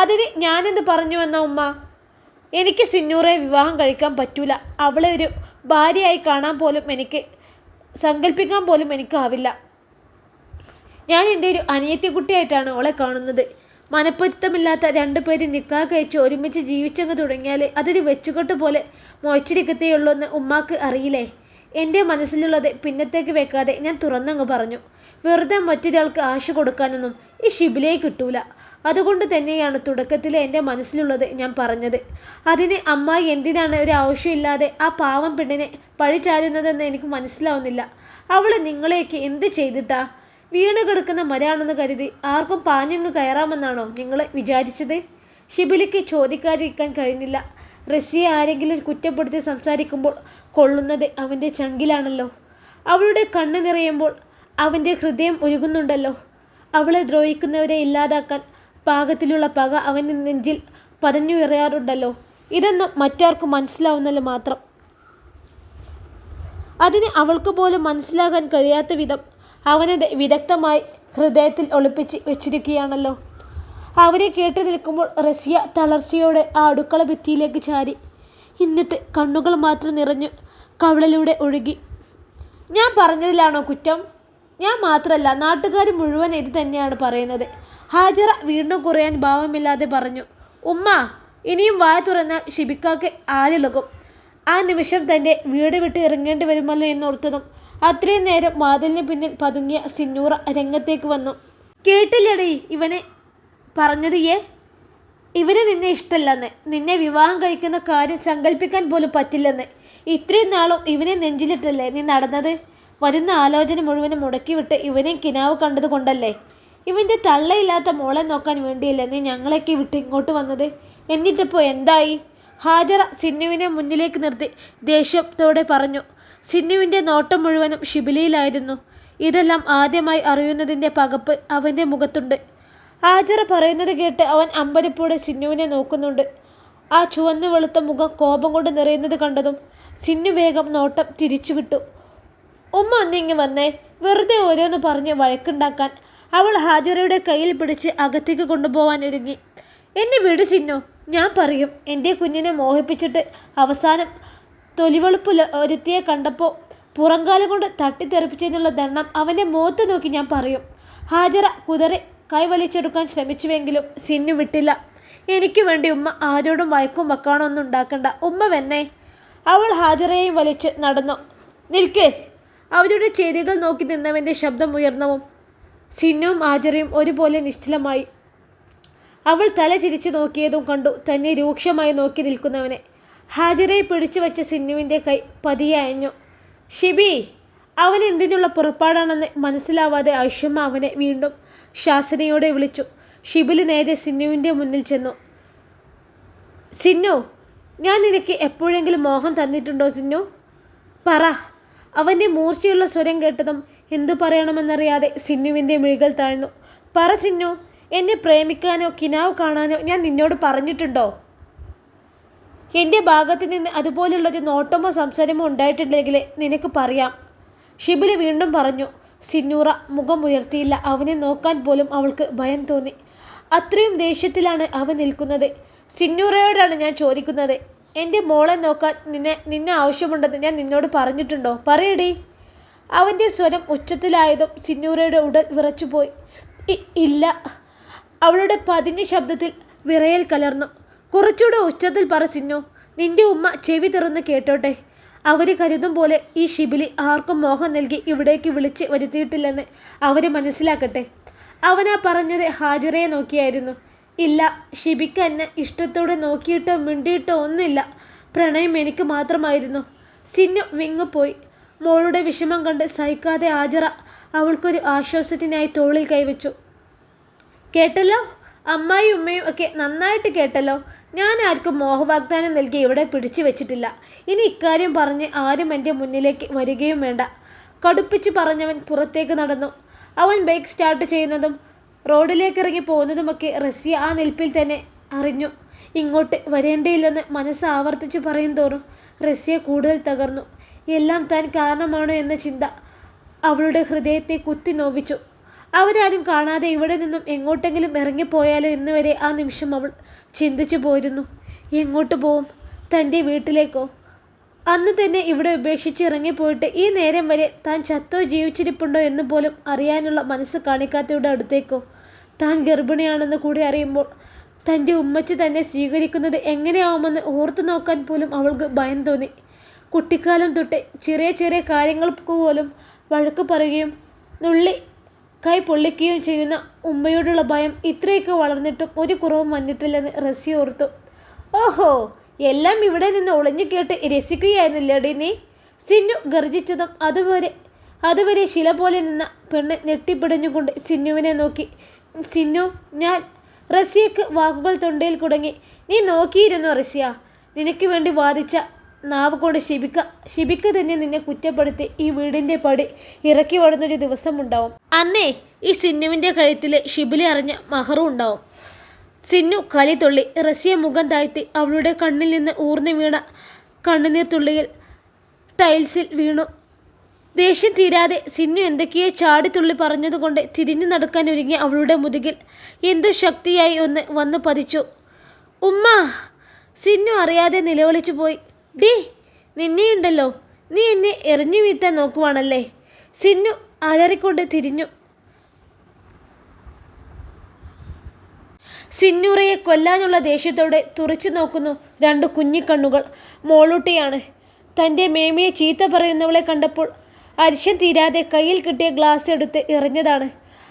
അതിന് ഞാനെന്ത് പറഞ്ഞുവെന്ന ഉമ്മ? എനിക്ക് സിന്നൂറെ വിവാഹം കഴിക്കാൻ പറ്റൂല. അവളെ ഒരു ഭാര്യയായി കാണാൻ പോലും എനിക്ക് സങ്കല്പിക്കാൻ പോലും എനിക്കാവില്ല. ഞാൻ എൻ്റെ ഒരു അനിയത്തിക്കുട്ടിയായിട്ടാണ് അവളെ കാണുന്നത്. മനപ്പൊരുത്തമില്ലാത്ത രണ്ടുപേരും നിക്കാഹ് കഴിച്ച് ഒരുമിച്ച് ജീവിച്ചങ്ങ് തുടങ്ങിയാൽ അതൊരു വെച്ചുകെട്ട് പോലെ മോച്ചിരിക്കത്തേയുള്ളൂ എന്ന് ഉമ്മാക്ക് അറിയില്ലേ? എൻ്റെ മനസ്സിലുള്ളത് പിന്നത്തേക്ക് വെക്കാതെ ഞാൻ തുറന്നങ്ങ് പറഞ്ഞു. വെറുതെ മറ്റൊരാൾക്ക് ആശ കൊടുക്കാനൊന്നും ഈ ഷിബിലയെ കിട്ടൂല. അതുകൊണ്ട് തന്നെയാണ് തുടക്കത്തിൽ എൻ്റെ മനസ്സിലുള്ളത് ഞാൻ പറഞ്ഞത്. അതിന് അമ്മായി എന്തിനാണ് ഒരു ആവശ്യമില്ലാതെ ആ പാവം പെണ്ണിനെ പഴിചാരുന്നതെന്ന് എനിക്ക് മനസ്സിലാവുന്നില്ല. അവൾ നിങ്ങളെയൊക്കെ എന്ത് ചെയ്തിട്ടാ? വീണ് കിടക്കുന്ന മരാണെന്ന് കരുതി ആർക്കും പാഞ്ഞങ്ങ് കയറാമെന്നാണോ നിങ്ങൾ വിചാരിച്ചത്? ഷിബിലിക്ക് ചോദിക്കാതിരിക്കാൻ കഴിഞ്ഞില്ല. റസിയെ ആരെങ്കിലും കുറ്റപ്പെടുത്തി സംസാരിക്കുമ്പോൾ കൊള്ളുന്നത് അവൻ്റെ ചങ്കിലാണല്ലോ. അവളുടെ കണ്ണ് നിറയുമ്പോൾ അവൻ്റെ ഹൃദയം ഉരുകുന്നുണ്ടല്ലോ. അവളെ ദ്രോഹിക്കുന്നവരെ ഇല്ലാതാക്കാൻ പാകത്തിലുള്ള പക അവൻ്റെ നെഞ്ചിൽ പതഞ്ഞുയറാറുണ്ടല്ലോ. ഇതൊന്നും മറ്റാർക്കും മനസ്സിലാവുന്നല്ലോ മാത്രം. അതിന് അവൾക്ക് പോലും മനസ്സിലാകാൻ കഴിയാത്ത വിധം അവനത് വിദഗ്ധമായി ഹൃദയത്തിൽ ഒളിപ്പിച്ച് വെച്ചിരിക്കുകയാണല്ലോ. അവരെ കേട്ടു നിൽക്കുമ്പോൾ റസിയ തളർച്ചയോടെ ആ അടുക്കള ഭിത്തിയിലേക്ക് ചാരി. എന്നിട്ട് കണ്ണുകൾ മാത്രം നിറഞ്ഞു കവിളിലൂടെ ഒഴുകി. ഞാൻ പറഞ്ഞതിലാണോ കുറ്റം? ഞാൻ മാത്രമല്ല, നാട്ടുകാർ മുഴുവൻ ഇത് തന്നെയാണ് പറയുന്നത്. ഹാജറ വീണ്ടും കുറയാൻ ഭാവമില്ലാതെ പറഞ്ഞു. ഉമ്മ, ഇനിയും വായ തുറന്നാൽ ഷിബിക്കാക്ക് ആരിളകും. ആ നിമിഷം തൻ്റെ വീട് വിട്ട് ഇറങ്ങേണ്ടി വരുമല്ലോ എന്നോർത്തതും അത്രയും നേരം വാതിലിന് പിന്നിൽ പതുങ്ങിയ സിന്നൂറ രംഗത്തേക്ക് വന്നു. കേട്ടില്ലടി ഇവനെ പറഞ്ഞത്? ഇവന് നിന്നെ ഇഷ്ടമല്ലെന്ന്, നിന്നെ വിവാഹം കഴിക്കുന്ന കാര്യം സങ്കല്പിക്കാൻ പോലും പറ്റില്ലെന്ന്. ഇത്രയും നാളും ഇവനെ നെഞ്ചിലിട്ടല്ലേ നീ നടന്നത്? വരുന്ന ആലോചന മുഴുവനും മുടക്കിവിട്ട് ഇവനെ കിനാവ് കണ്ടതുകൊണ്ടല്ലേ? ഇവൻ്റെ തള്ളയില്ലാത്ത മോളെ നോക്കാൻ വേണ്ടിയല്ലേ നീ ഞങ്ങളെയൊക്കെ വിട്ട് ഇങ്ങോട്ട് വന്നത്? എന്നിട്ടിപ്പോൾ എന്തായി? ഹാജറ സിന്നുവിനെ മുന്നിലേക്ക് നിർത്തി ദേഷ്യത്തോടെ പറഞ്ഞു. സിന്നുവിൻ്റെ നോട്ടം മുഴുവനും ഷിബിലിയിലായിരുന്നു. ഇതെല്ലാം ആദ്യമായി അറിയുന്നതിൻ്റെ പകപ്പ് അവൻ്റെ മുഖത്തുണ്ട്. ഹാജറ പറയുന്നത് കേട്ട് അവൻ അമ്പരപ്പോടെ സിന്നുവിനെ നോക്കുന്നുണ്ട്. ആ ചുവന്നു വെളുത്ത മുഖം കോപം കൊണ്ട് നിറയുന്നത് കണ്ടതും സിന്നു വേഗം നോട്ടം തിരിച്ചുവിട്ടു. ഉമ്മ ഒന്നിങ്ങി വന്നേ. വെറുതെ ഓരോന്ന് പറഞ്ഞ് വഴക്കുണ്ടാക്കാൻ അവൾ ഹാജറയുടെ കയ്യിൽ പിടിച്ച് അകത്തേക്ക് കൊണ്ടുപോകാൻ ഒരുങ്ങി. എന്നെ വിട് സിന്നു, ഞാൻ പറയും. എൻ്റെ കുഞ്ഞിനെ മോഹിപ്പിച്ചിട്ട് അവസാനം തൊലിവെളുപ്പ് ഒരുത്തിയെ കണ്ടപ്പോൾ പുറംകാലം കൊണ്ട് തട്ടിത്തെറിപ്പിച്ചെന്നുള്ള ദണ്ണം അവൻ്റെ മുഖത്ത് നോക്കി ഞാൻ പറയും. ഹാജറ കുതറി കൈവലിച്ചെടുക്കാൻ ശ്രമിച്ചുവെങ്കിലും സിന്നു വിട്ടില്ല. എനിക്ക് വേണ്ടി ഉമ്മ ആരോടും വഴക്കും വക്കാണോ ഒന്നും ഉണ്ടാക്കണ്ട. ഉമ്മ വെന്നേ. അവൾ ഹാജറയെയും വലിച്ച് നടന്നു. നിൽക്ക്! അവരുടെ ചേരികൾ നോക്കി നിന്നവൻ്റെ ശബ്ദം ഉയർന്നവും സിന്നുവും ഹാജറയും ഒരുപോലെ നിശ്ചലമായി. അവൾ തല ചിരിച്ചു നോക്കിയതും കണ്ടു തന്നെ രൂക്ഷമായി നോക്കി നിൽക്കുന്നവനെ. ഹാജറയെ പിടിച്ചു വച്ച സിന്നുവിൻ്റെ കൈ പതിയെ അയഞ്ഞു. ഷിബി! അവൻ എന്തിനുള്ള പുറപ്പാടാണെന്ന് മനസ്സിലാവാതെ ഐഷമ്മ അവനെ വീണ്ടും ശാസനയോടെ വിളിച്ചു. ഷിബിലി നേരെ സിന്നുവിൻ്റെ മുന്നിൽ ചെന്നു. സിന്നു, ഞാൻ നിനക്ക് എപ്പോഴെങ്കിലും മോഹം തന്നിട്ടുണ്ടോ സിന്നു? പറ. അവൻ്റെ മൂർച്ചയുള്ള സ്വരം കേട്ടതും എന്തു പറയണമെന്നറിയാതെ സിന്നുവിൻ്റെ മിഴികൾ താഴ്ന്നു. പറ സിന്നു, എന്നെ പ്രേമിക്കാനോ കിനാവ് കാണാനോ ഞാൻ നിന്നോട് പറഞ്ഞിട്ടുണ്ടോ? എൻ്റെ ഭാഗത്ത് നിന്ന് അതുപോലുള്ളൊരു നോട്ടമോ സംസാരമോ ഉണ്ടായിട്ടുണ്ടെങ്കിൽ നിനക്ക് പറയാം. ഷിബിലി വീണ്ടും പറഞ്ഞു. സിന്നൂറ മുഖം ഉയർത്തിയില്ല. അവനെ നോക്കാൻ പോലും അവൾക്ക് ഭയം തോന്നി. അത്രയും ദേഷ്യത്തിലാണ് അവൻ നിൽക്കുന്നത്. സിന്നൂറയോടാണ് ഞാൻ ചോദിക്കുന്നത്. എൻ്റെ മോളെ നോക്കാൻ നിന്നെ ആവശ്യമുണ്ടെന്ന് ഞാൻ നിന്നോട് പറഞ്ഞിട്ടുണ്ടോ? പറയടി. അവൻ്റെ സ്വരം ഉച്ചത്തിലായതും സിന്നൂറയുടെ ഉടൽ വിറച്ചുപോയി. ഇല്ല. അവളുടെ പതിഞ്ഞ ശബ്ദത്തിൽ വിറയൽ കലർന്നു. കുറച്ചുകൂടെ ഉച്ചത്തിൽ പറ സിന്നു. നിന്റെ ഉമ്മ ചെവി തുറന്ന് കേട്ടോട്ടെ. അവർ കരുതും പോലെ ഈ ഷിബിലി ആർക്കും മോഹം നൽകി ഇവിടേക്ക് വിളിച്ച് വരുത്തിയിട്ടില്ലെന്ന് അവർ മനസ്സിലാക്കട്ടെ. അവനാ പറഞ്ഞത് ഹാജറയെ നോക്കിയായിരുന്നു. ഇല്ല, ഷിബിക്ക് എന്നെ ഇഷ്ടത്തോടെ നോക്കിയിട്ടോ മിണ്ടിയിട്ടോ ഒന്നുമില്ല. പ്രണയം എനിക്ക് മാത്രമായിരുന്നു. സിന്നു വിങ്ങുപോയി. മോളുടെ വിഷമം കണ്ട് സഹിക്കാതെ ഹാജറ അവൾക്കൊരു ആശ്വാസത്തിനായി തോളിൽ കൈവച്ചു. കേട്ടല്ലോ, അമ്മായും ഉമ്മയും ഒക്കെ നന്നായിട്ട് കേട്ടല്ലോ. ഞാൻ ആർക്കും മോഹവാഗ്ദാനം നൽകി ഇവിടെ പിടിച്ചു വെച്ചിട്ടില്ല. ഇനി ഇക്കാര്യം പറഞ്ഞ് ആരും എൻ്റെ മുന്നിലേക്ക് വരികയും വേണ്ട. കടുപ്പിച്ച് പറഞ്ഞവൻ പുറത്തേക്ക് നടന്നു. അവൻ ബൈക്ക് സ്റ്റാർട്ട് ചെയ്യുന്നതും റോഡിലേക്ക് ഇറങ്ങി പോകുന്നതുമൊക്കെ റസിയ ആ നിൽപ്പിൽ തന്നെ അറിഞ്ഞു. ഇങ്ങോട്ട് വരേണ്ടിയില്ലെന്ന് മനസ്സ് ആവർത്തിച്ച് പറയും തോറും റസിയ കൂടുതൽ തകർന്നു. എല്ലാം താൻ കാരണമാണോ എന്ന ചിന്ത അവളുടെ ഹൃദയത്തെ കുത്തി നോവിച്ചു. അവരാരും കാണാതെ ഇവിടെ നിന്നും എങ്ങോട്ടെങ്കിലും ഇറങ്ങിപ്പോയാലോ എന്നുവരെ ആ നിമിഷം അവൾ ചിന്തിച്ചു പോയിരുന്നു. എങ്ങോട്ട് പോവും? തൻ്റെ വീട്ടിലേക്കോ? അന്ന് തന്നെ ഇവിടെ ഉപേക്ഷിച്ച് ഇറങ്ങിപ്പോയിട്ട് ഈ നേരം വരെ താൻ ചത്തോ ജീവിച്ചിരിപ്പുണ്ടോ എന്ന് പോലും അറിയാനുള്ള മനസ്സ് കാണിക്കാത്തവരുടെ അടുത്തേക്കോ? താൻ ഗർഭിണിയാണെന്ന് കൂടി അറിയുമ്പോൾ തൻ്റെ ഉമ്മച്ചി തന്നെ സ്വീകരിക്കുന്നത് എങ്ങനെയാവുമെന്ന് ഓർത്തു നോക്കാൻ പോലും അവൾക്ക് ഭയം തോന്നി. കുട്ടിക്കാലം തൊട്ട് ചെറിയ ചെറിയ കാര്യങ്ങൾക്ക് പോലും വഴക്ക് പറയുകയും നുള്ളി കൈ പൊള്ളിക്കുകയും ചെയ്യുന്ന ഉമ്മയോടുള്ള ഭയം ഇത്രയൊക്കെ വളർന്നിട്ടും ഒരു കുറവും വന്നിട്ടില്ലെന്ന് റസിയ ഓർത്തു. ഓഹോ, എല്ലാം ഇവിടെ നിന്ന് ഒളിഞ്ഞു കേട്ട് രസിക്കുകയായിരുന്നില്ലേടി നീ? സിന്നു ഗർജിച്ചതും അതുവരെ ശില പോലെ നിന്ന പെണ്ണ് ഞെട്ടിപ്പിടഞ്ഞുകൊണ്ട് സിന്നുവിനെ നോക്കി. സിന്നു, ഞാൻ... റസിയക്ക് വാക്കുകൾ തൊണ്ടയിൽ കുടുങ്ങി. നീ നോക്കിയിരുന്നു റസിയ. നിനക്ക് വേണ്ടി വാദിച്ച നാവ് കൊണ്ട് ഷിബിക്ക തന്നെ നിന്നെ കുറ്റപ്പെടുത്തി ഈ വീടിൻ്റെ പടി ഇറക്കി ഓടുന്നൊരു ദിവസമുണ്ടാവും. അന്നേ ഈ സിന്നുവിൻ്റെ കഴുത്തിൽ ഷിബിലി അറിഞ്ഞ മഹറും ഉണ്ടാവും. സിന്നു കലി തുള്ളി. റസിയ മുഖം താഴ്ത്തി. അവളുടെ കണ്ണിൽ നിന്ന് ഊർന്നു വീണ കണ്ണുനീർ തുള്ളിയിൽ ടൈൽസിൽ വീണു. ദേഷ്യം തീരാതെ സിന്നു എന്തൊക്കെയോ ചാടിത്തുള്ളി പറഞ്ഞതുകൊണ്ട് തിരിഞ്ഞു നടക്കാൻ ഒരുങ്ങി അവളുടെ മുതുകിൽ എന്തോ ശക്തിയായി ഒന്ന് വന്നു പതിച്ചു. ഉമ്മ! സിന്നു അറിയാതെ നിലവിളിച്ചു പോയി. ഡേ, നിന്നെയുണ്ടല്ലോ, നീ എന്നെ എറിഞ്ഞു വീഴ്ത്താൻ നോക്കുവാണല്ലേ? സിന്നു അലറിക്കൊണ്ട് തിരിഞ്ഞു. സിന്നൂറയെ കൊല്ലാനുള്ള ദേഷ്യത്തോടെ തുറച്ചു നോക്കുന്നു രണ്ടു കുഞ്ഞിക്കണ്ണുകൾ. മോളൂട്ടിയാണ്. തൻ്റെ മേമയെ ചീത്ത പറയുന്നവളെ കണ്ടപ്പോൾ അരിശം തീരാതെ കയ്യിൽ കിട്ടിയ ഗ്ലാസ് എടുത്ത് എറിഞ്ഞതാണ്.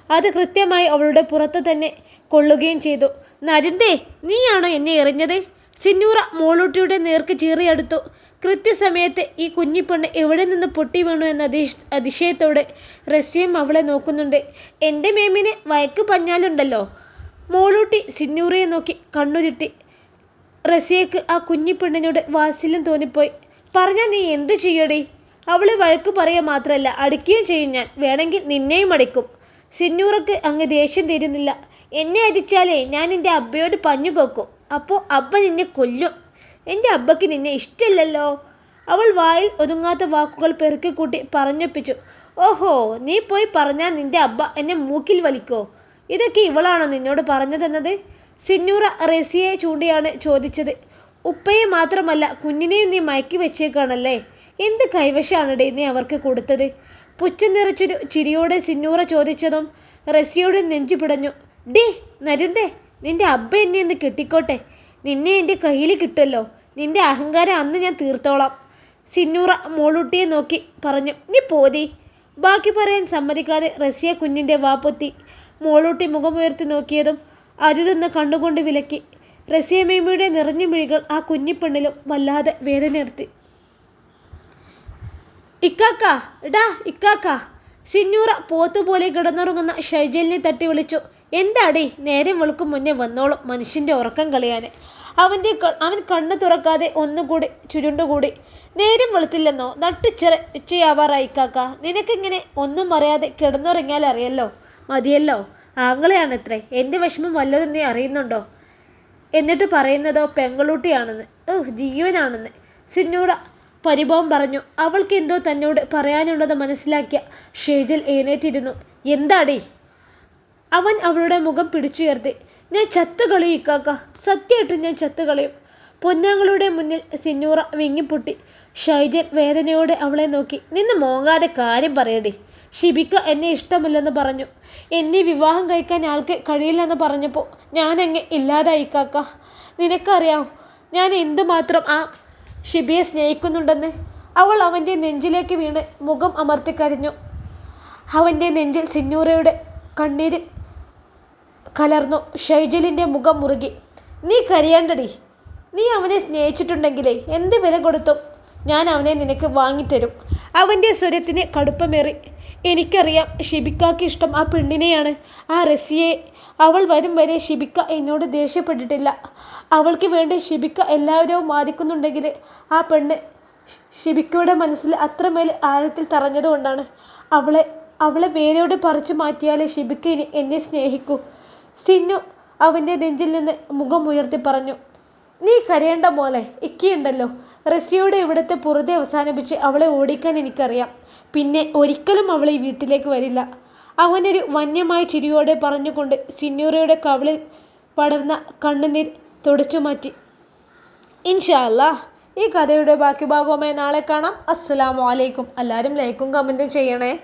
അത് കൃത്യമായി അവളുടെ പുറത്ത് തന്നെ കൊള്ളുകയും ചെയ്തു. നരുന്തേ, നീയാണോ എന്നെ എറിഞ്ഞത്? സിന്നൂറ മോളൂട്ടിയുടെ നേർക്ക് ചീറിയെടുത്തു. കൃത്യസമയത്ത് ഈ കുഞ്ഞിപ്പെണ്ണ് എവിടെ നിന്ന് പൊട്ടി വീണു എന്ന അതിശയത്തോടെ റസിയയും അവളെ നോക്കുന്നുണ്ട്. എൻ്റെ മേമിന് വയക്ക് പഞ്ഞാലുണ്ടല്ലോ. മോളൂട്ടി സിന്നൂറയെ നോക്കി കണ്ണുരുട്ടി. റസിയക്ക് ആ കുഞ്ഞിപ്പെണ്ണിനോട് വാത്സല്യം തോന്നിപ്പോയി. പറഞ്ഞാൽ നീ എന്ത് ചെയ്യടി? അവളെ വഴക്ക് പറയുക മാത്രമല്ല, അടിക്കുകയും ചെയ്യും ഞാൻ. വേണമെങ്കിൽ നിന്നെയും അടിക്കും. സിന്നൂറക്ക് അങ്ങ് ദേഷ്യം തീരുന്നില്ല. എന്നെ അടിച്ചാലേ ഞാൻ എൻ്റെ അബ്ബയോട് പഞ്ഞു കൊക്കും. അപ്പോൾ അബ്ബ നിന്നെ കൊല്ലും. എൻ്റെ അബ്ബയ്ക്ക് നിന്നെ ഇഷ്ടമില്ലല്ലോ. അവൾ വായിൽ ഒതുങ്ങാത്ത വാക്കുകൾ പെറുക്കിക്കൂട്ടി പറഞ്ഞൊപ്പിച്ചു. ഓഹോ, നീ പോയി പറഞ്ഞാൽ നിൻ്റെ അബ്ബ എന്നെ മൂക്കിൽ വലിക്കോ? ഇതൊക്കെ ഇവളാണോ നിന്നോട് പറഞ്ഞതെന്നത്? സിന്നൂറ റസിയയെ ചൂണ്ടിയാണ് ചോദിച്ചത്. ഉപ്പയെ മാത്രമല്ല കുഞ്ഞിനെയും നീ മയക്കി വെച്ചേക്കാണല്ലേ? എന്ത് കൈവശാണിടേ നീ അവർക്ക് കൊടുത്തത്? പുച്ഛം നിറച്ചൊരു ചിരിയോടെ സിന്നൂറ ചോദിച്ചതും റസിയയുടെ നെഞ്ചു പിടഞ്ഞു. ഡേ നരുന്തേ, നിൻ്റെ അബ്ബ എന്നെ ഒന്ന് കെട്ടിക്കോട്ടെ. നിന്നെ എൻ്റെ കയ്യിൽ കിട്ടുമല്ലോ. നിൻ്റെ അഹങ്കാരം അന്ന് ഞാൻ തീർത്തോളാം. സിന്നൂറ മോളൂട്ടിയെ നോക്കി പറഞ്ഞു. നീ പോതി. ബാക്കി പറയാൻ സമ്മതിക്കാതെ റസിയ കുഞ്ഞിൻ്റെ വാപ്പൊത്തി. മോളൂട്ടി മുഖമുയർത്തി നോക്കിയതും അരുതെന്ന് കണ്ടുകൊണ്ട് വിലക്കി. റസിയ മേമയുടെ നിറഞ്ഞു മിഴികൾ ആ കുഞ്ഞിപ്പെണ്ണിലും വല്ലാതെ വേദനയെടുത്തി. ഇക്കാക്ക, എടാ ഇക്കാക്ക! സിന്നൂറ പോത്തുപോലെ കിടന്നുറങ്ങുന്ന ഷൈജലിനെ തട്ടി വിളിച്ചു. എന്താടി, നേരം വെളുക്കും മുന്നേ വന്നോളും മനുഷ്യൻ്റെ ഉറക്കം കളയാൻ. അവൻ കണ്ണു തുറക്കാതെ ഒന്നുകൂടി ചുരുണ്ടുകൂടി. നേരം വെളുത്തില്ലെന്നോ? ഉച്ചയാവാറായി കാക്ക. നിനക്കിങ്ങനെ ഒന്നും അറിയാതെ കിടന്നുറങ്ങിയാൽ അറിയല്ലോ മതിയല്ലോ. ആങ്ങളെയാണത്രേ. എൻ്റെ വിഷമം വല്ലതും നീ അറിയുന്നുണ്ടോ? എന്നിട്ട് പറയുന്നതോ പെങ്ങളൂട്ടിയാണെന്ന്. ജീവനാണെന്ന് സിന്നൂറ പരിഭവം പറഞ്ഞു. അവൾക്ക് എന്തോ തന്നോട് പറയാനുള്ളത് മനസ്സിലാക്കിയ ഷേജൽ എഴുന്നേറ്റിരുന്നു. എന്താടി? അവൻ അവളുടെ മുഖം പിടിച്ചുയർത്തി. ഞാൻ ചത്തുകളയും ഇക്കാക്ക, സത്യമായിട്ട് ഞാൻ ചത്തുകളയും. പൊന്നാങ്ങളുടെ മുന്നിൽ സിന്നൂറ വിങ്ങിപ്പൊട്ടി. ഷൈജൽ വേദനയോടെ അവളെ നോക്കി. നിന്ന് മോങ്ങാതെ കാര്യം പറയടി. ഷിബിക്ക എന്നെ ഇഷ്ടമില്ലെന്ന് പറഞ്ഞു. എന്നെ വിവാഹം കഴിക്കാൻ ആൾക്ക് കഴിയില്ലെന്ന് പറഞ്ഞപ്പോൾ ഞാനങ്ങ് ഇല്ലാതായി കാക്ക. നിനക്കറിയാം ഞാൻ എന്തുമാത്രം ആ ഷിബിയെ സ്നേഹിക്കുന്നുണ്ടെന്ന്. അവൾ അവൻ്റെ നെഞ്ചിലേക്ക് വീണ് മുഖം അമർത്തി കരഞ്ഞു. അവൻ്റെ നെഞ്ചിൽ സിന്നൂറയുടെ കണ്ണീര് കലർന്നു. ഷൈജലിൻ്റെ മുഖം മുറുകി. നീ കരയണ്ടടി. നീ അവനെ സ്നേഹിച്ചിട്ടുണ്ടെങ്കിലേ എന്ത് വില കൊടുത്തും ഞാൻ അവനെ നിനക്ക് വാങ്ങിത്തരും. അവൻ്റെ സ്വരത്തിന് കടുപ്പമേറി. എനിക്കറിയാം ഷിബിക്കാക്ക് ഇഷ്ടം ആ പെണ്ണിനെയാണ്, ആ റസിയയെ. അവൾ വരും വരെ ഷിബിക്ക എന്നോട് ദേഷ്യപ്പെട്ടിട്ടില്ല. അവൾക്ക് വേണ്ടി ഷിബിക്ക എല്ലാവരും വാദിക്കുന്നുണ്ടെങ്കിൽ ആ പെണ്ണ് ഷിബിക്കയുടെ മനസ്സിൽ അത്രമേൽ ആഴത്തിൽ തറഞ്ഞതുകൊണ്ടാണ്. അവളെ വേരോട് പറിച്ചു മാറ്റിയാലേ ഷിബിക്ക ഇനി എന്നെ സ്നേഹിക്കൂ. സിന്നു അവൻ്റെ നെഞ്ചിൽ നിന്ന് മുഖം ഉയർത്തി പറഞ്ഞു. നീ കരയേണ്ട മോളെ, ഇക്കിയുണ്ടല്ലോ. റസിയോടെ ഇവിടുത്തെ പുറത്തെ അവസാനിപ്പിച്ച് അവളെ ഓടിക്കാൻ എനിക്കറിയാം. പിന്നെ ഒരിക്കലും അവൾ ഈ വീട്ടിലേക്ക് വരില്ല. അവനൊരു വന്യമായ ചിരിയോടെ പറഞ്ഞുകൊണ്ട് സിന്യൂറയുടെ കവിളിൽ പടർന്ന കണ്ണുനീർ തുടച്ചു മാറ്റി. ഇൻഷാ അല്ലാഹ് ഈ കഥയുടെ ബാക്കി ഭാഗവുമായി നാളെ കാണാം. അസ്സലാമു അലൈക്കും. എല്ലാവരും ലൈക്കും കമൻറ്റും ചെയ്യണേ.